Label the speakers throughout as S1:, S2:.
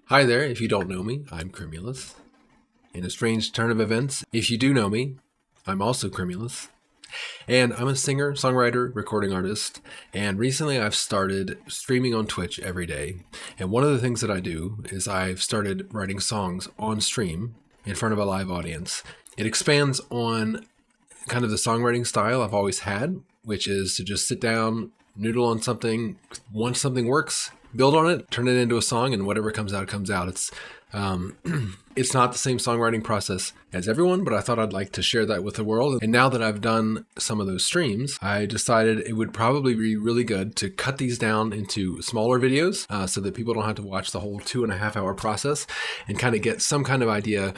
S1: Hi there, if you don't know me, I'm Crimulus. In a strange turn of events, if you do know me, I'm also Crimulus. And I'm a singer, songwriter, recording artist, and recently I've started streaming on Twitch every day. And one of the things that I do is I've started writing songs on stream in front of a live audience. It expands on kind of the songwriting style I've always had, which is to just sit down, noodle on something. Once something works, build on it, turn it into a song, and whatever comes out, comes out. It's not the same songwriting process as everyone, but I thought I'd like to share that with the world. And now that I've done some of those streams, I decided it would probably be really good to cut these down into smaller videos so that people don't have to watch the whole 2.5 hour process and kind of get some kind of idea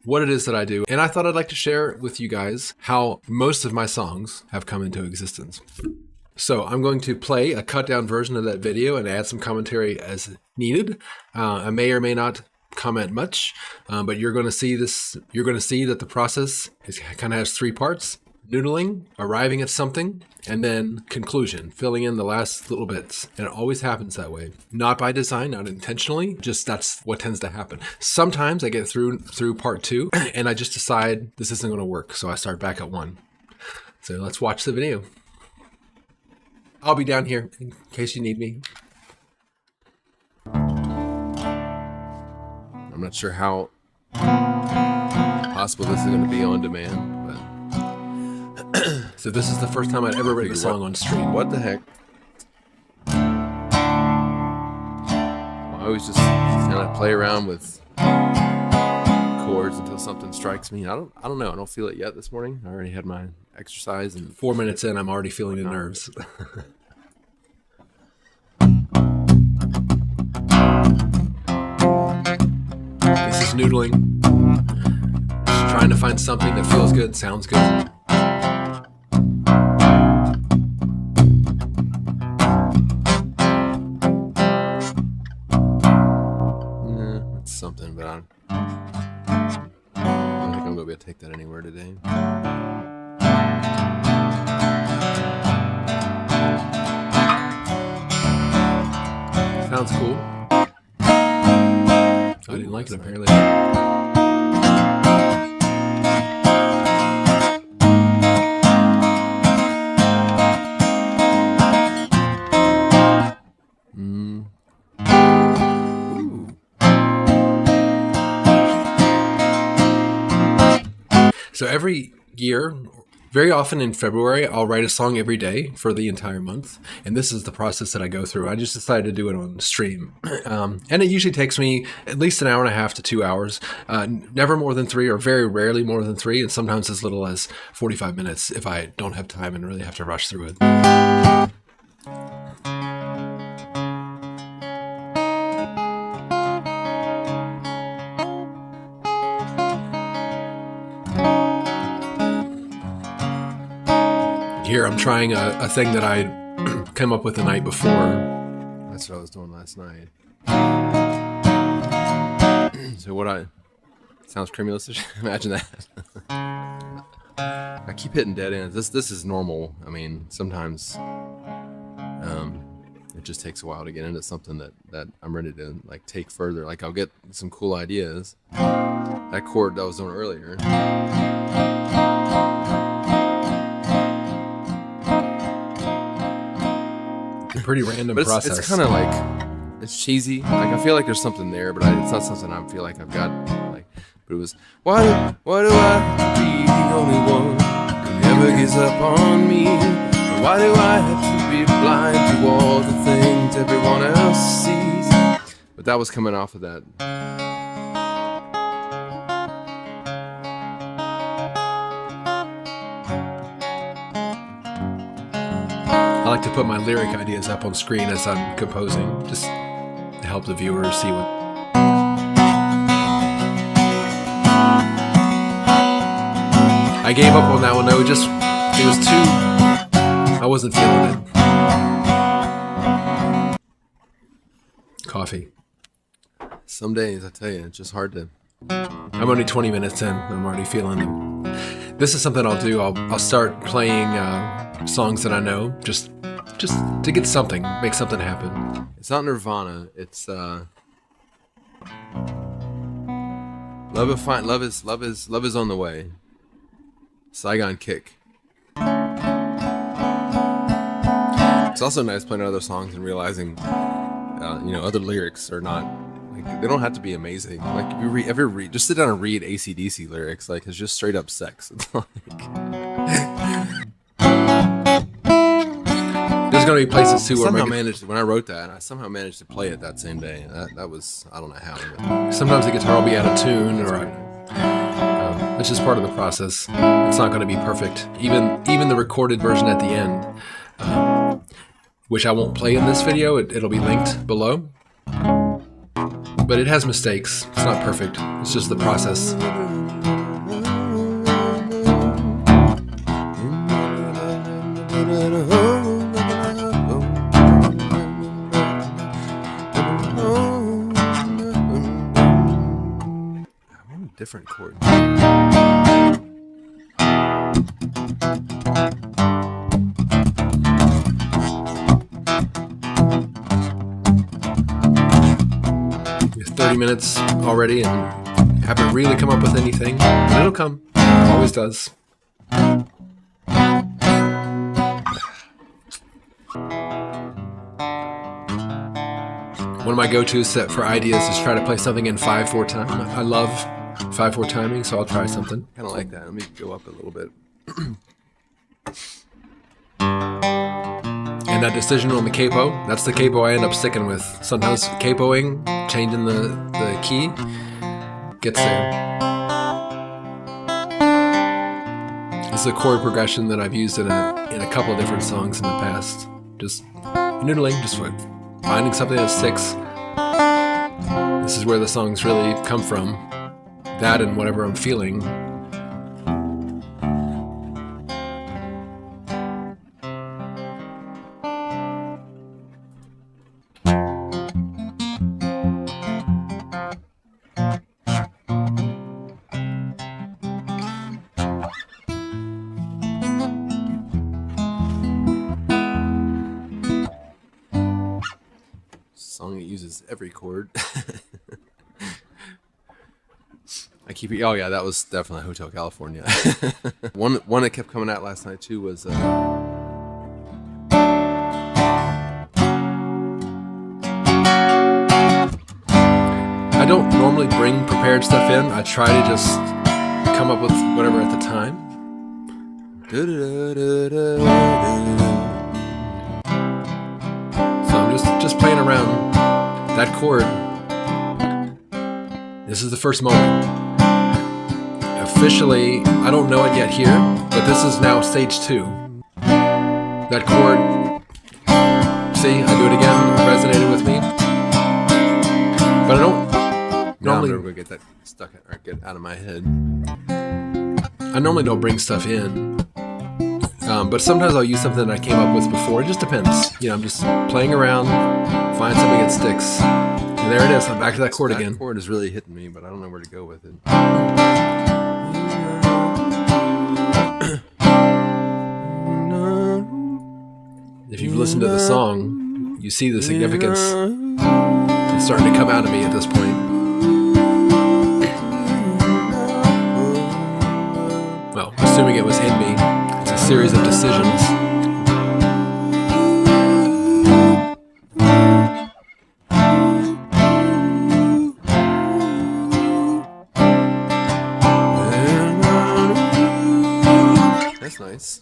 S1: what it is that I do. And I thought I'd like to share with you guys how most of my songs have come into existence. So I'm going to play a cut down version of that video and add some commentary as needed. I may or may not comment much, but you're going to see this. You're going to see that the process kind of has three parts: noodling, arriving at something, and then conclusion, filling in the last little bits. And it always happens that way. Not by design, not intentionally, just that's what tends to happen. Sometimes I get through part two and I just decide this isn't going to work. So I start back at one. So let's watch the video. I'll be down here in case you need me. I'm not sure how possible this is going to be on demand, but so this is the first time I'd ever written a song on stream.
S2: What the heck? I always just kind of play around with chords until something strikes me. I don't know. I don't feel it yet this morning. I already had my exercise, and
S1: 4 minutes in, I'm already feeling the nerves. This is noodling. Just trying to find something that feels good, sounds good.
S2: It's something, but I don't think I'm going to be able to take that anywhere today.
S1: Sounds cool. I didn't like it apparently. So every year, very often in February, I'll write a song every day for the entire month. And this is the process that I go through. I just decided to do it on stream. And it usually takes me at least an hour and a half to 2 hours. Never more than 3, or very rarely more than 3. And sometimes as little as 45 minutes if I don't have time and really have to rush through it. Here I'm trying a thing that I came up with the night before.
S2: That's what I was doing last night. So sounds Crimulus. Imagine that. I keep hitting dead ends. This is normal. I mean, sometimes it just takes a while to get into something that I'm ready to like take further. Like I'll get some cool ideas. That chord that I was doing earlier.
S1: Pretty random
S2: but
S1: process.
S2: It's kind of like, it's cheesy. Like I feel like there's something there, but it's not something I feel like I've got. Like, but it was why do I have to be the only one who never gives up on me? Or why do I have to be blind to all the things everyone else sees? But that was coming off of that.
S1: I like to put my lyric ideas up on screen as I'm composing, just to help the viewer see what. I gave up on that one though. It was too. I wasn't feeling it. Coffee.
S2: Some days, I tell you, it's just hard to.
S1: I'm only 20 minutes in. I'm already feeling them. This is something I'll do. I'll start playing songs that I know, just to get something, make something happen.
S2: It's not Nirvana. It's Love is fine. Love is on the way. Saigon Kick. It's also nice playing other songs and realizing, other lyrics are not like they don't have to be amazing. Like if you ever read, just sit down and read AC/DC lyrics. Like it's just straight up sex. It's like
S1: there's gonna be places too where
S2: when I wrote that, I somehow managed to play it that same day. That was, I don't know how. But
S1: sometimes the guitar will be out of tune, or it's just part of the process. It's not going to be perfect. Even the recorded version at the end, which I won't play in this video, it'll be linked below. But it has mistakes. It's not perfect. It's just the process.
S2: Different chord.
S1: We're 30 minutes already and haven't really come up with anything. But it'll come. It always does. One of my go-tos for ideas is try to play something in 5/4 time. I love 5/4 timing, so I'll try something.
S2: Kind of like that. Let me go up a little bit.
S1: And that decision on the capo, that's the capo I end up sticking with. Sometimes capoing, changing the key, gets there. This is a chord progression that I've used in a couple of different songs in the past. Just noodling, just finding something that sticks. This is where the songs really come from. That and whatever I'm feeling.
S2: Song that uses every chord. I keep it. Oh yeah, that was definitely Hotel California. one that kept coming out last night too was.
S1: I don't normally bring prepared stuff in. I try to just come up with whatever at the time. So I'm just playing around that chord. This is the first moment. Officially, I don't know it yet here, but this is now stage 2. That chord, see, I do it again, resonated with me. But I don't normally...
S2: I'm never gonna get that stuck or get out of my head.
S1: I normally don't bring stuff in. But sometimes I'll use something that I came up with before. It just depends. I'm just playing around, find something that sticks. And there it is. I'm back to that chord again.
S2: That chord is really hitting me, but I don't know where to go with it.
S1: If you've listened to the song, you see the significance. It's starting to come out of me at this point. Well, assuming it was in me, it's a series of decisions.
S2: That's nice.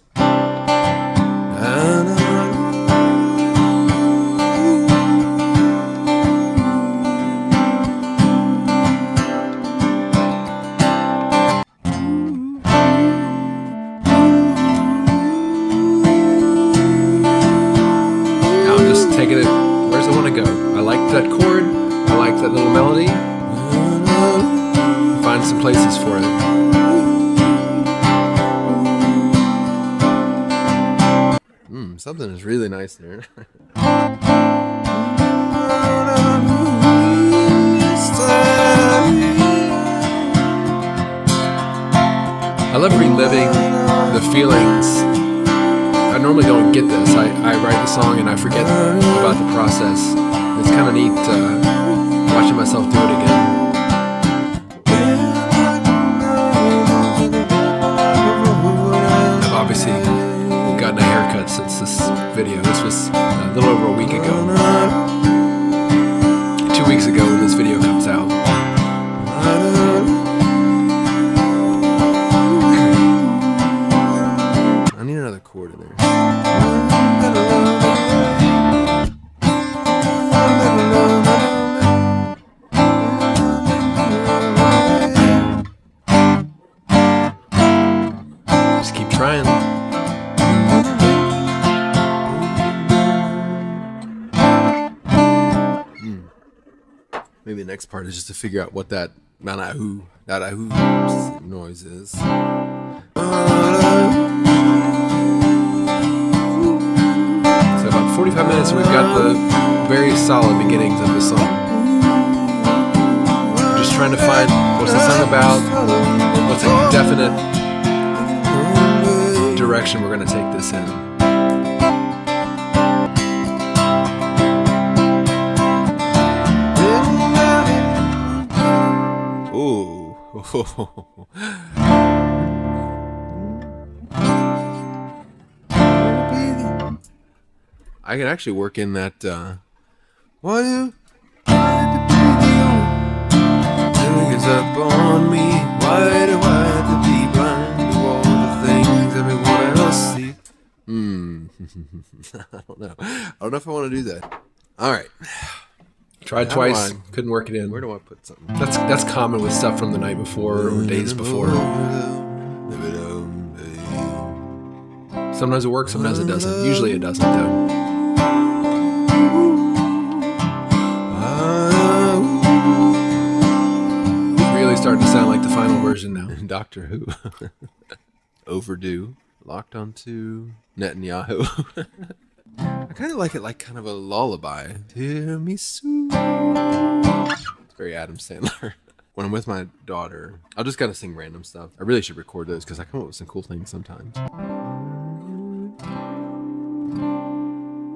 S1: Taking it, where's I want to go? I like that chord, I like that little melody. Find some places for it.
S2: Something is really nice there.
S1: I love reliving the feelings. I normally don't get this. I write the song and I forget about the process. It's kind of neat watching myself do it again. trying.
S2: Maybe the next part is just to figure out what that Dada noise is.
S1: So about 45 minutes, we've got the very solid beginnings of the song. Just trying to find what's the song about, what's a definite direction we're going to take this in.
S2: Ooh. I can actually work in that. Why do it's up on me? Why do I have to be blind to all the things everyone else sees? I don't know. I don't know if I want to do that. All right.
S1: Tried twice, couldn't work it in.
S2: Where do I put something?
S1: That's common with stuff from the night before or days before. Sometimes it works, sometimes it doesn't. Usually it doesn't, though. Really starting to sound like the final version now.
S2: Doctor Who. Overdue. Locked onto Netanyahu. I kind of like it like kind of a lullaby. Tiramisu. It's very Adam Sandler. When I'm with my daughter, I'll just gotta sing random stuff. I really should record those because I come up with some cool things sometimes.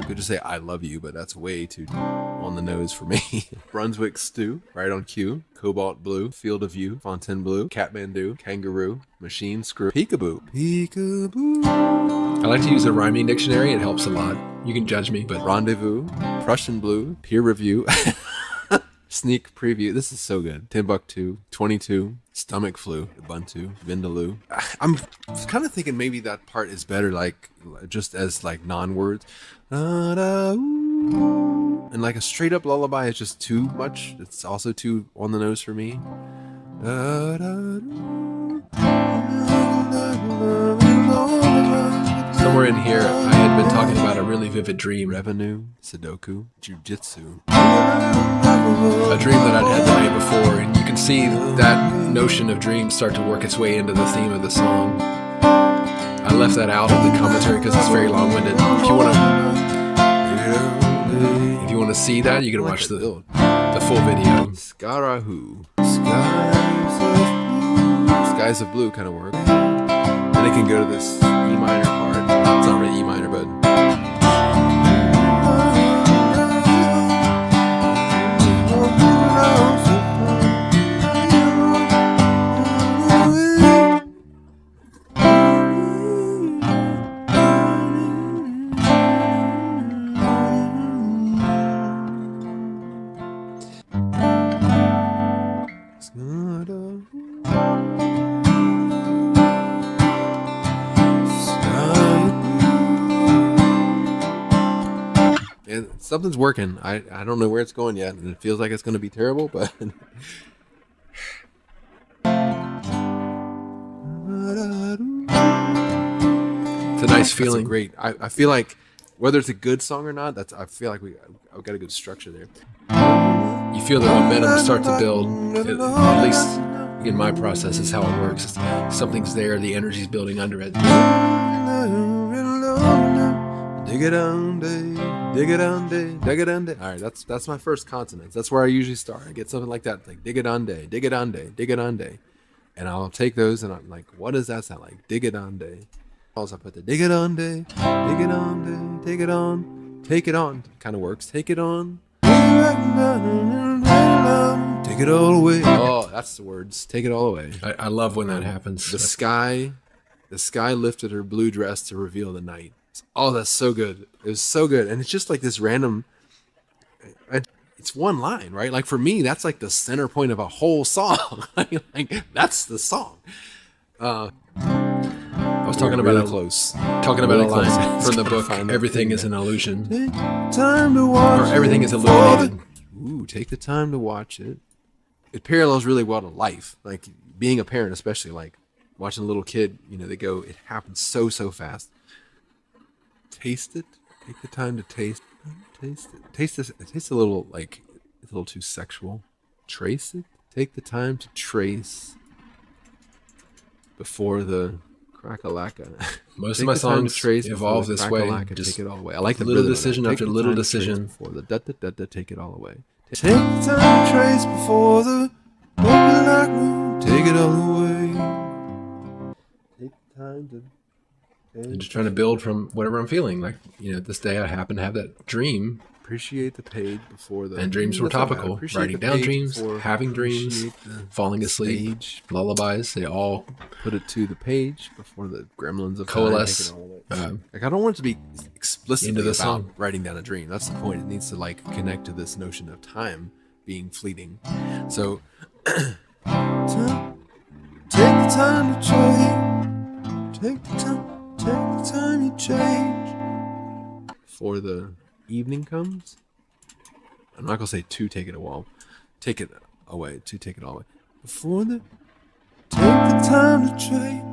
S2: Could just say I love you, but that's way too on the nose for me. Brunswick stew, right on cue. Cobalt blue, field of view, Fontainebleau, Kathmandu, kangaroo, machine screw, peekaboo. Peekaboo.
S1: I like to use a rhyming dictionary. It helps a lot. You can judge me, but
S2: Rendezvous, Prussian blue, peer review, sneak preview. This is so good. Timbuktu, 22, stomach flu, Ubuntu, Vindaloo. I'm kind of thinking maybe that part is better, like just as like non-words. And like a straight up lullaby is just too much. It's also too on the nose for me.
S1: somewhere in here I had been talking about a really vivid dream.
S2: Revenue, Sudoku, Jiu-Jitsu.
S1: A dream that I'd had the night before, and you can see that notion of dreams start to work its way into the theme of the song. I left that out of the commentary because it's very long-winded. If you want to see that, you can watch the full video.
S2: Skarahu. Skies of Blue kind of work. Then it can go to this E minor part. It's not really E minor, but something's working. I don't know where it's going yet, and it feels like it's going to be terrible, but
S1: it's a nice feeling.
S2: Great. I feel like whether it's a good song or not, I feel like I've got a good structure there.
S1: You feel the momentum start to build. At least in my process is how it works. Something's there, the energy's building under it.
S2: Dig it on day, dig it on day, dig it on day. All right, that's my first consonants. That's where I usually start. I get something like that, like dig it on day, dig it on day, dig it on day, and I'll take those and I'm like, what does that sound like? Dig it on day. Also, I put the dig it on day, dig it on day, take it on, take it on. Kind of works. Take it on, take it all away. Oh, that's the words. Take it all away.
S1: I love when that happens.
S2: The sky lifted her blue dress to reveal the night. Oh, that's so good. It was so good. And it's just like this random, it's one line, right? Like for me, that's like the center point of a whole song. Like that's the song.
S1: I was talking about
S2: really close.
S1: Talking about
S2: Really
S1: a line
S2: close.
S1: from the book, Everything is an Illusion.
S2: Time to watch
S1: Or Everything is Illuminated.
S2: Ooh, take the time to watch it. It parallels really well to life. Like being a parent, especially like watching a little kid, they go, it happens so fast. Taste it. Take the time to taste it. Taste this. It tastes a little like it's a little too sexual. Trace it. Take the time to trace before the crack-a-lacka.
S1: Most of my songs evolve this way.
S2: Just take it all away. I like the
S1: little
S2: rhythm
S1: decision after little decision.
S2: Before the da-da-da-da, take it all away. Take the time to trace before the crack-a-lacka moon, take it all away. Take the time to...
S1: I'm just trying to build from whatever I'm feeling. Like, this day I happen to have that dream.
S2: Appreciate the page before the...
S1: And dreams were topical. Writing down dreams, having dreams, falling asleep, lullabies. They all...
S2: Put it to the page before the gremlins of
S1: coalesce.
S2: Time, I don't want it to be explicitly
S1: into the
S2: about
S1: song.
S2: Writing down a dream. That's the point. It needs to connect to this notion of time being fleeting. So... take the time to change. Take the time you change. Before the evening comes. I'm not gonna say to take it away. Take it away. To take it all away. Before the take the time to trade.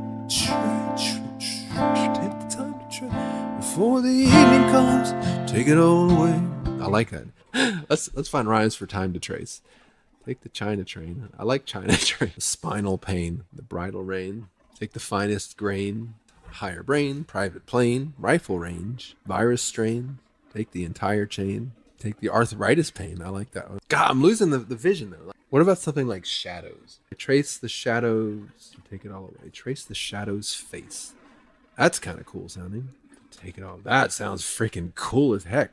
S2: Take the time to trade. Before the evening comes, take it all away. I like that. Let's find rhymes for time to trace. Take the China train. I like China train. The spinal pain. The bridal rein. Take the finest grain. Higher brain, private plane, rifle range, virus strain, take the entire chain, take the arthritis pain. I like that one. God, I'm losing the vision though. What about something like shadows? Trace the shadows, take it all away. Trace the shadow's face. That's kind of cool sounding. Take it all. That sounds freaking cool as heck.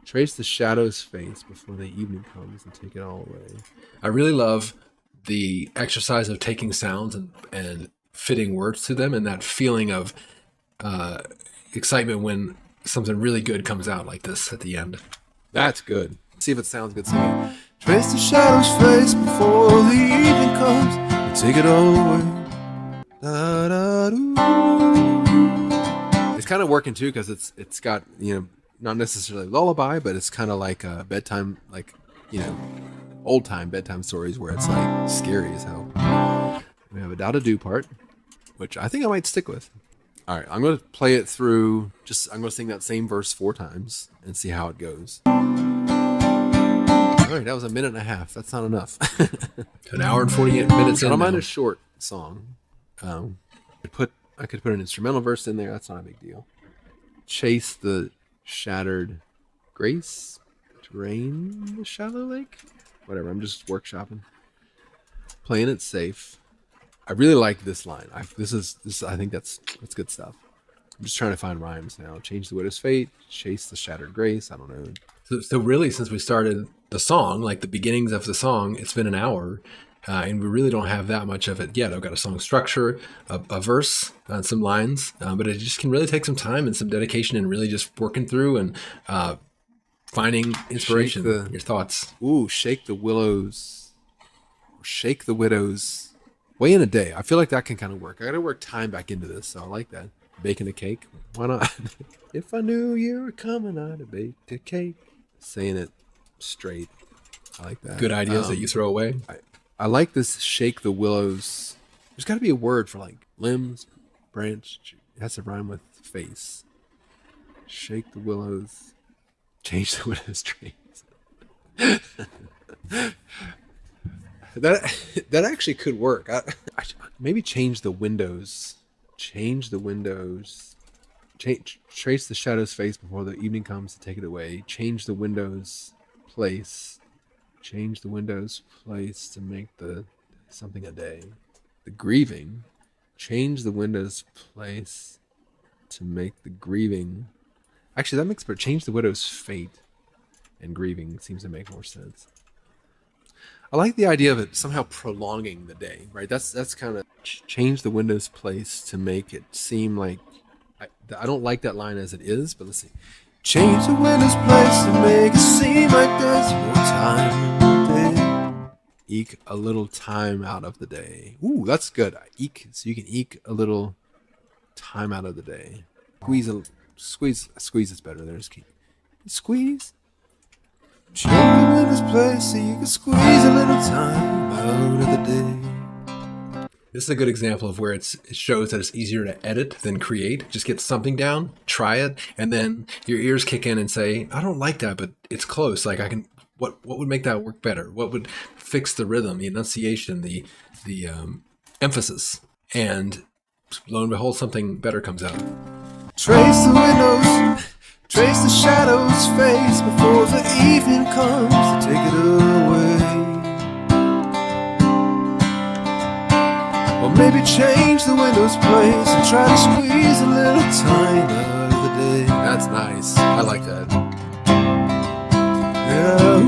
S2: Trace the shadow's face before the evening comes and take it all away.
S1: I really love the exercise of taking sounds and fitting words to them, and that feeling of excitement when something really good comes out like this at the end.
S2: That's good. See if it sounds good singing. Trace the shadow's face before the evening comes and take it all away. It's kind of working too because it's got not necessarily lullaby, but it's kind of like a bedtime, old time bedtime stories where it's like scary as hell. We have a Dada do part, which I think I might stick with. All right, I'm going to play it through. I'm going to sing that same verse 4 times and see how it goes. All right, that was a minute and a half. That's not enough.
S1: An hour and 48 minutes in.
S2: I don't mind a short song. I could put an instrumental verse in there. That's not a big deal. Chase the shattered grace, drain the shallow lake. Whatever. I'm just workshopping, playing it safe. I really like this line. I think that's good stuff. I'm just trying to find rhymes now. Change the widow's fate, chase the shattered grace. I don't know.
S1: So really, since we started the song, like the beginnings of the song, it's been an hour, and we really don't have that much of it yet. I've got a song structure, a verse, some lines, but it just can really take some time and some dedication and really just working through and finding inspiration. Your thoughts.
S2: Ooh, shake the willows. Shake the widows. Way in a day. I feel like that can kind of work. I got to work time back into this, so I like that. Baking a cake. Why not? If I knew you were coming, I'd have baked a cake. Saying it straight. I like that.
S1: Good ideas that you throw away.
S2: I like this shake the willows. There's got to be a word for like limbs, branch. It has to rhyme with face. Shake the willows. Change the widow's trees. That actually could work. I maybe change the windows. Change the windows. Trace the shadow's face before the evening comes to take it away. Change the window's place. Change the window's place to make the something a day. The grieving. Change the window's place to make the grieving. Actually, that makes change the widow's fate and grieving seems to make more sense. I like the idea of it somehow prolonging the day, right? That's kind of change the window's place to make it seem like I don't like that line as it is, but let's see. Change the window's place to make it seem like there's more time in the day. Eke a little time out of the day. Ooh, that's good. Eke, so you can eke a little time out of the day. Squeeze is better. There's key. Squeeze. Change the window's place so you can squeeze a little time out of the day.
S1: This is a good example of where it shows that it's easier to edit than create. Just get something down, try it, and then your ears kick in and say, I don't like that, but it's close. Like what would make that work better? What would fix the rhythm, the enunciation, the emphasis? And lo and behold, something better comes out.
S2: Trace the windows, trace the shadows face before the evening comes to take it away. Or maybe change the window's place and try to squeeze a little time out of the day. That's nice. I like that. Yeah.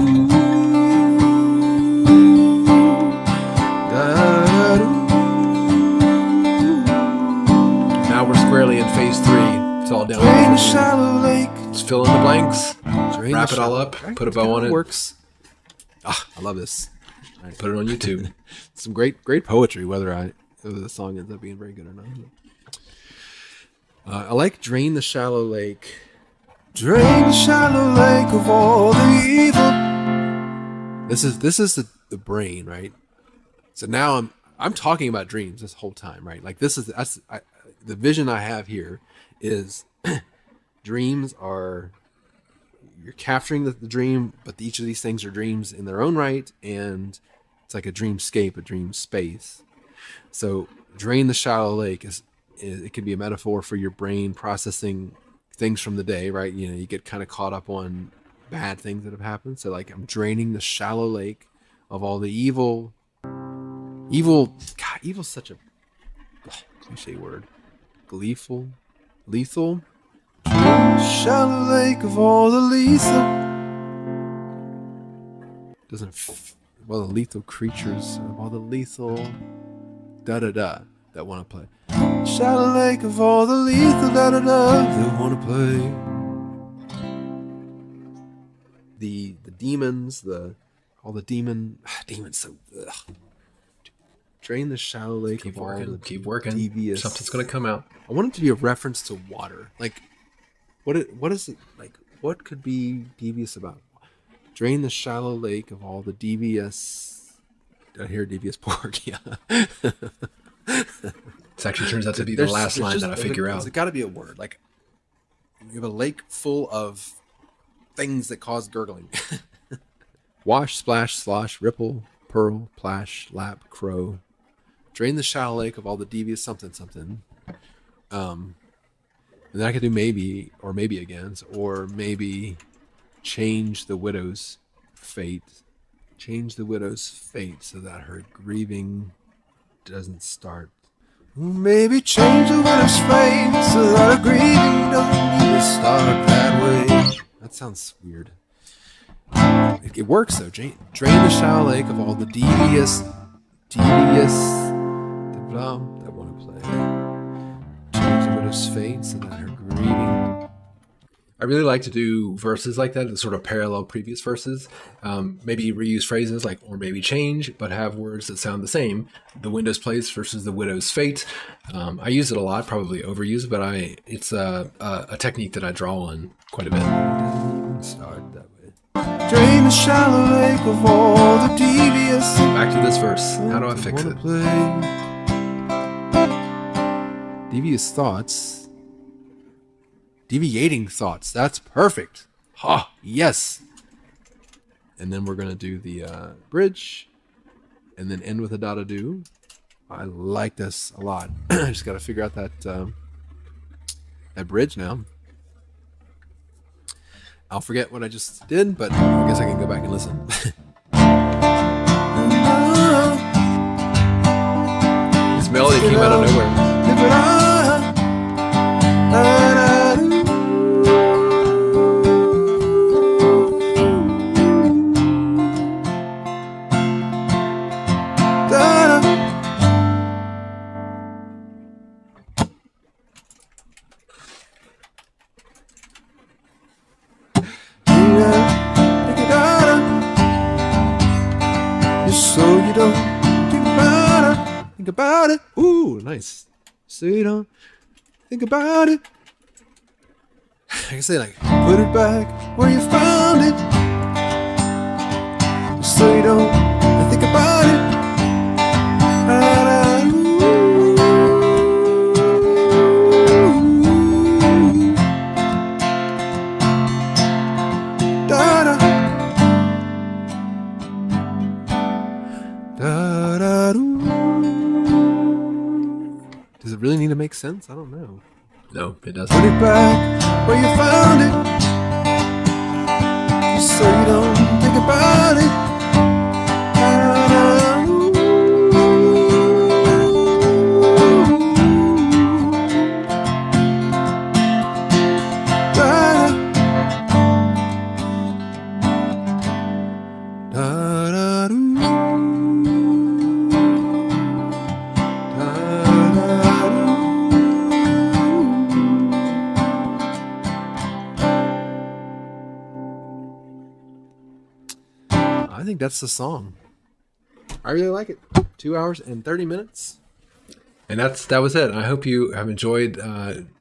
S1: Now we're squarely in phase 3. It's all down.
S2: Drain the shallow lake.
S1: Just fill in the blanks. Wrap it all up. Put a bow on it.
S2: Works. Ah, I love this.
S1: Right, put it on YouTube.
S2: Some great poetry, whether the song ends up being very good or not. I like Drain the Shallow Lake. Drain the shallow lake of all the evil. This is the brain, right? So now I'm talking about dreams this whole time, right? Like the vision I have here is dreams are, you're capturing the dream, but each of these things are dreams in their own right, and it's like a dreamscape, a dream space. So drain the shallow lake it could be a metaphor for your brain processing things from the day, right? You know, you get kind of caught up on bad things that have happened. So like I'm draining the shallow lake of all the evil. God, evil's such a cliche word. Lethal. Shallow lake of all the lethal. The lethal creatures of all the lethal da-da-da that want to play. Shallow lake of all the lethal da-da-da that want to play. The demons, all the demons, so ugh. Drain the shallow lake
S1: keep
S2: of
S1: working,
S2: all the
S1: keep working.
S2: Devious.
S1: Something's gonna come out.
S2: I want it to be a reference to water. Like, what is it like? What could be devious about? Drain the shallow lake of all the devious. Did I hear devious pork? Yeah.
S1: This actually turns out to be the last line that I figure out.
S2: There's got to be a word. Like, you have a lake full of things that cause gurgling. Wash, splash, slosh, ripple, purl, plash, lap, crow. Drain the shallow lake of all the devious something. And then I could do maybe, or maybe again, or maybe change the widow's fate. Change the widow's fate so that her grieving doesn't start. Maybe change the widow's fate so that her grieving doesn't need to start that way. That sounds weird. It works though. Drain the shallow lake of all the devious that want to play. Change the widow's fate so that her grieving.
S1: I really like to do verses like that, that sort of parallel previous verses. Maybe reuse phrases like, or maybe change, but have words that sound the same. The window's place versus the widow's fate. I use it a lot, probably overuse it, but it's a technique that I draw on quite a bit.
S2: Start that way. Drain the shallow lake of all the devious.
S1: Back to this verse. How do I fix it?
S2: Devious thoughts. Deviating thoughts. That's perfect. Ha! Yes. And then we're gonna do the bridge, and then end with a da-da-do. I like this a lot. I just got to figure out that bridge now. I'll forget what I just did, but I guess I can go back and listen.
S1: This melody came out of nowhere.
S2: So you don't think about it. Ooh, nice. So you don't think about it. I can say like, put it back where you found it. So you don't think about it. Does it really need to make sense? I don't know.
S1: No, it
S2: Put
S1: doesn't.
S2: it back where you found it, so you don't think about it. I think that's the song. I really like it. 2 hours and 30 minutes.
S1: And that was it. I hope you have enjoyed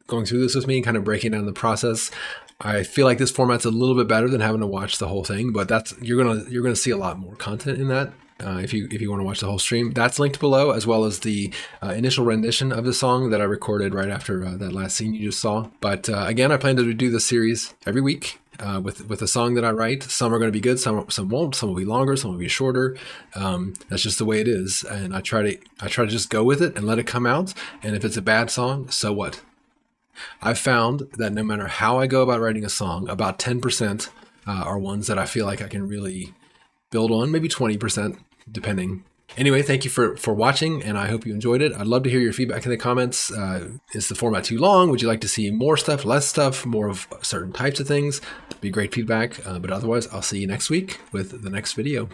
S1: going through this with me, kind of breaking down the process. I feel like this format's a little bit better than having to watch the whole thing, but you're gonna see a lot more content in that. If you want to watch the whole stream, that's linked below, as well as the initial rendition of the song that I recorded right after that last scene you just saw. But again, I plan to do this series every week with a song that I write. Some are going to be good, some won't. Some will be longer, some will be shorter. That's just the way it is, and I try to just go with it and let it come out. And if it's a bad song, so what? I've found that no matter how I go about writing a song, about 10% are ones that I feel like I can really build on, maybe 20%, depending. Anyway, thank you for watching, and I hope you enjoyed it. I'd love to hear your feedback in the comments. Is the format too long? Would you like to see more stuff, less stuff, more of certain types of things? It'd be great feedback. But otherwise, I'll see you next week with the next video.